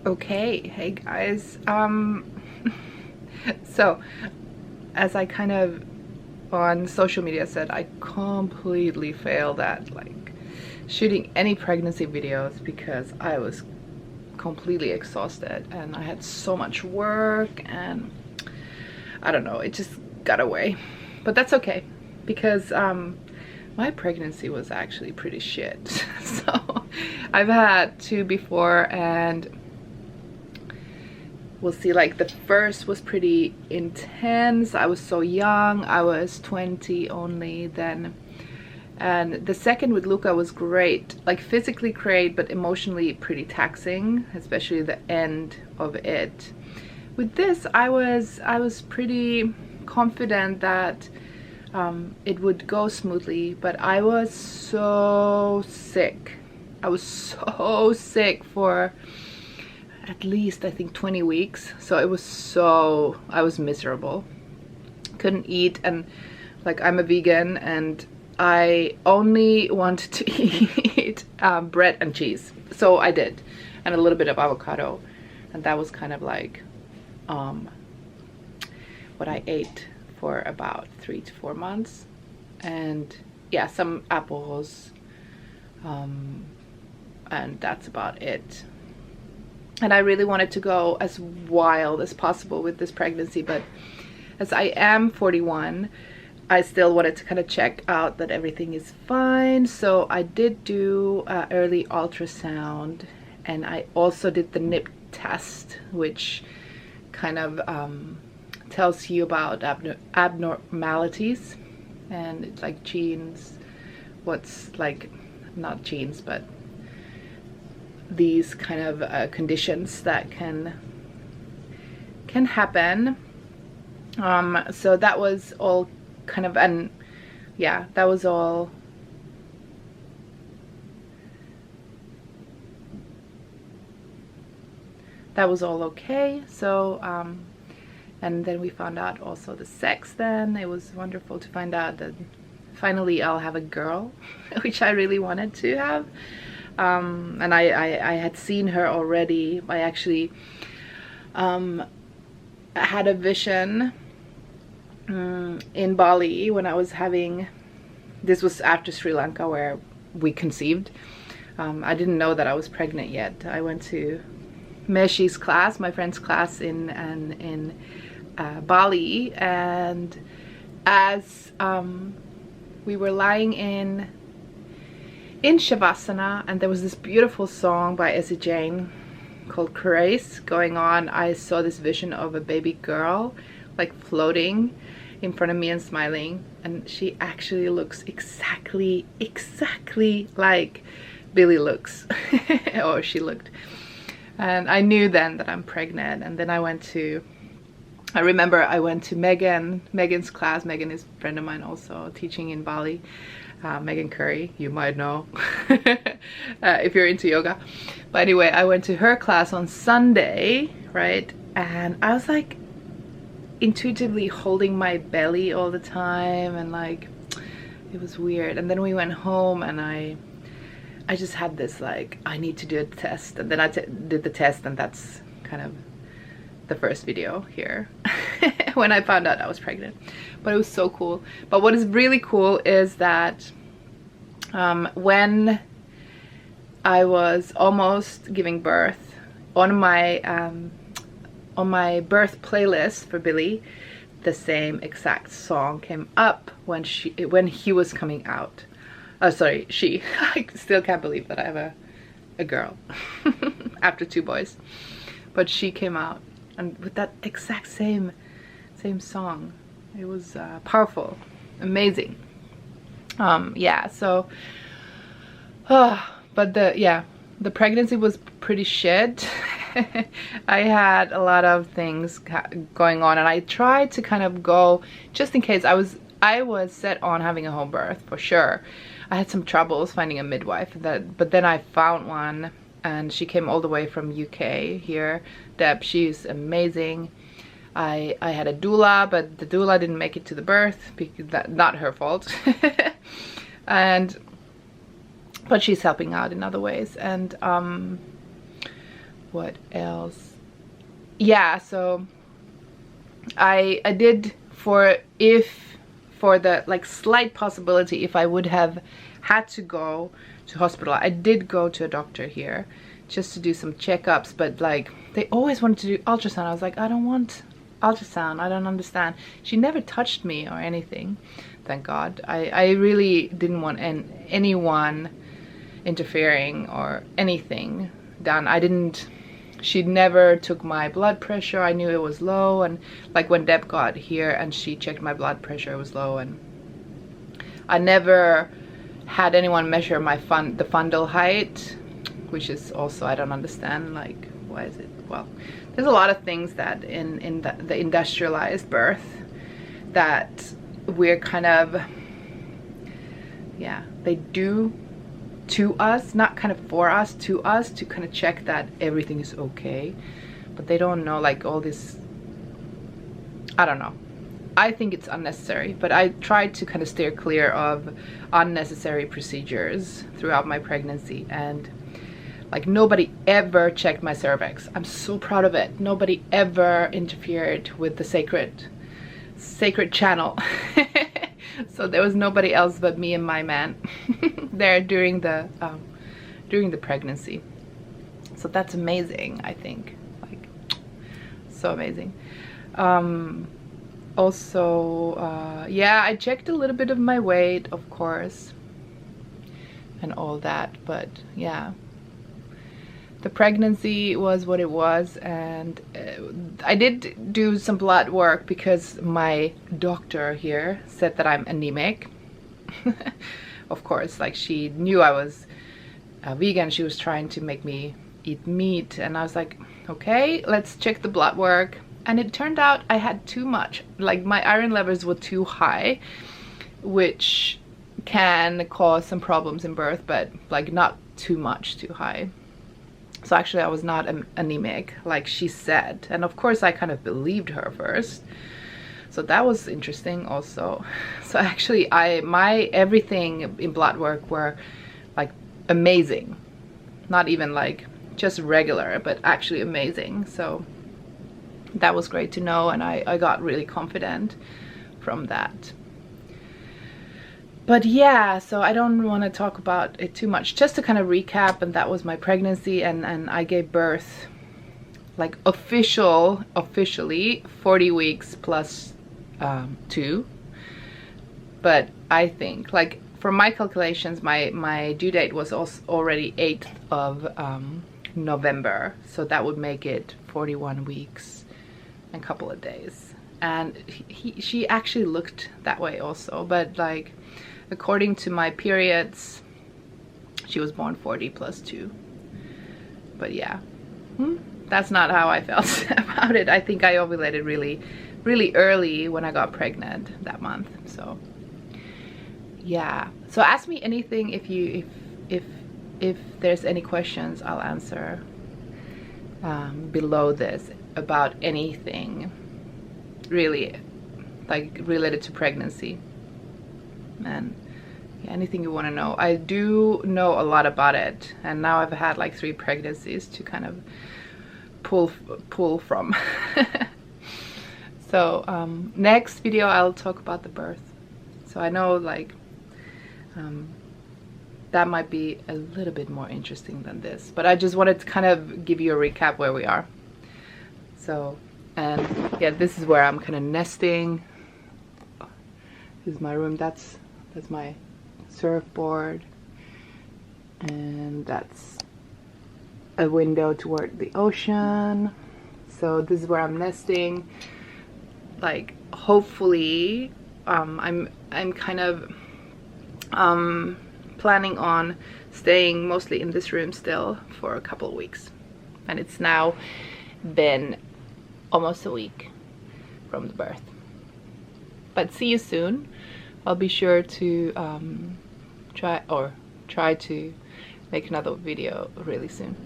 Okay, hey guys. So as I kind of on social media said, I completely failed at like shooting any pregnancy videos because I was completely exhausted and I had so much work and I don't know, it just got away. But that's okay because my pregnancy was actually pretty shit. So I've had two before and we'll see. Like the first was pretty intense. I was so young, I was 20 only then, and the second with Luca was great, like physically great but emotionally pretty taxing, especially the end of it. With this I was pretty confident that it would go smoothly, but I was so sick. I was so sick for at least I think 20 weeks. So it was so, I was miserable. Couldn't eat, and like I'm a vegan and I only wanted to eat bread and cheese. So I did, and a little bit of avocado, and that was kind of like what I ate for about 3 to 4 months. And yeah, some apples, and that's about it. And I really wanted to go as wild as possible with this pregnancy, but as I am 41, I still wanted to kind of check out that everything is fine. So I did do early ultrasound, and I also did the nip test, which kind of tells you about abnormalities, and it's like genes, what's like, not genes, but these kind of conditions that can happen. So that was all kind of, and yeah, that was all okay. So and then we found out also the sex. Then it was wonderful to find out that finally I'll have a girl, which I really wanted to have. And I had seen her already. I actually had a vision in Bali when I was having, this was after Sri Lanka where we conceived. I didn't know that I was pregnant yet. I went to Meshi's class, my friend's class in Bali, and as we were lying in Shavasana, and there was this beautiful song by Essie Jane called Grace going on, I saw this vision of a baby girl like floating in front of me and smiling, and she actually looks exactly like Billy looks or she looked. And I knew then that I'm pregnant. And then I remember I went to Megan's class. Megan is a friend of mine also teaching in Bali. Megan Curry, you might know if you're into yoga. But anyway, I went to her class on Sunday, right? And I was like intuitively holding my belly all the time, and like it was weird. And then we went home and I just had this like, I need to do a test. And then I did the test, and that's kind of the first video here when I found out I was pregnant. But it was so cool. But what is really cool is that when I was almost giving birth, on my birth playlist for Billy, the same exact song came up when he was coming out. Oh, sorry, she. I still can't believe that I have a girl after 2 boys. But she came out, and with that exact same song. It was powerful, amazing. Yeah, so but the pregnancy was pretty shit. I had a lot of things going on, and I tried to kind of go just in case. I was set on having a home birth for sure. I had some troubles finding a midwife, but then I found one, and she came all the way from UK here. Deb, she's amazing. I had a doula, but the doula didn't make it to the birth, because not her fault. But she's helping out in other ways. And what else? Yeah, so I did, for the like slight possibility if I would have had to go to hospital, I did go to a doctor here just to do some checkups, but like they always wanted to do ultrasound. I was like, I don't want ultrasound, I don't understand. She never touched me or anything, thank God. I really didn't want anyone interfering or anything done. She never took my blood pressure. I knew it was low, and like when Deb got here and she checked my blood pressure, it was low, and I never had anyone measure my the fundal height, which is also, I don't understand, like, why is it? Well, there's a lot of things that in the industrialized birth that we're kind of, yeah, they do to us, not kind of for us, to us, to kind of check that everything is okay, but they don't know, like, all this, I don't know. I think it's unnecessary, but I tried to kind of steer clear of unnecessary procedures throughout my pregnancy, and like nobody ever checked my cervix. I'm so proud of it. Nobody ever interfered with the sacred channel. So there was nobody else but me and my man there during the pregnancy. So that's amazing, I think. Like, so amazing. Also, yeah, I checked a little bit of my weight, of course, and all that, but yeah, the pregnancy was what it was. And I did do some blood work because my doctor here said that I'm anemic. Of course, like, she knew I was vegan. She was trying to make me eat meat, and I was like, okay, let's check the blood work. And it turned out I had too much, like my iron levels were too high, which can cause some problems in birth, but like not too much too high. So actually I was not anemic like she said, and of course I kind of believed her first, so that was interesting also. So actually my everything in blood work were like amazing, not even like just regular, but actually amazing. So that was great to know, and I got really confident from that. But yeah, so I don't want to talk about it too much, just to kind of recap. And that was my pregnancy, and I gave birth like officially 40 weeks plus 2. But I think, like, for my calculations, my due date was also already 8th of November, so that would make it 41 weeks and a couple of days. And she actually looked that way also, but like according to my periods, she was born 40 plus 2. But yeah, that's not how I felt about it. I think I ovulated really early when I got pregnant that month. So yeah, so ask me anything if there's any questions. I'll answer below this about anything really, like, related to pregnancy, and yeah, anything you want to know. I do know a lot about it, and now I've had like 3 pregnancies to kind of pull from. So next video I'll talk about the birth. So I know, like, that might be a little bit more interesting than this, but I just wanted to kind of give you a recap where we are. So, and yeah, this is where I'm kind of nesting. This is my room. That's my surfboard, and that's a window toward the ocean. So this is where I'm nesting. Like, hopefully, I'm kind of planning on staying mostly in this room still for a couple of weeks, and it's now been almost a week from the birth. But see you soon. I'll be sure to try to make another video really soon.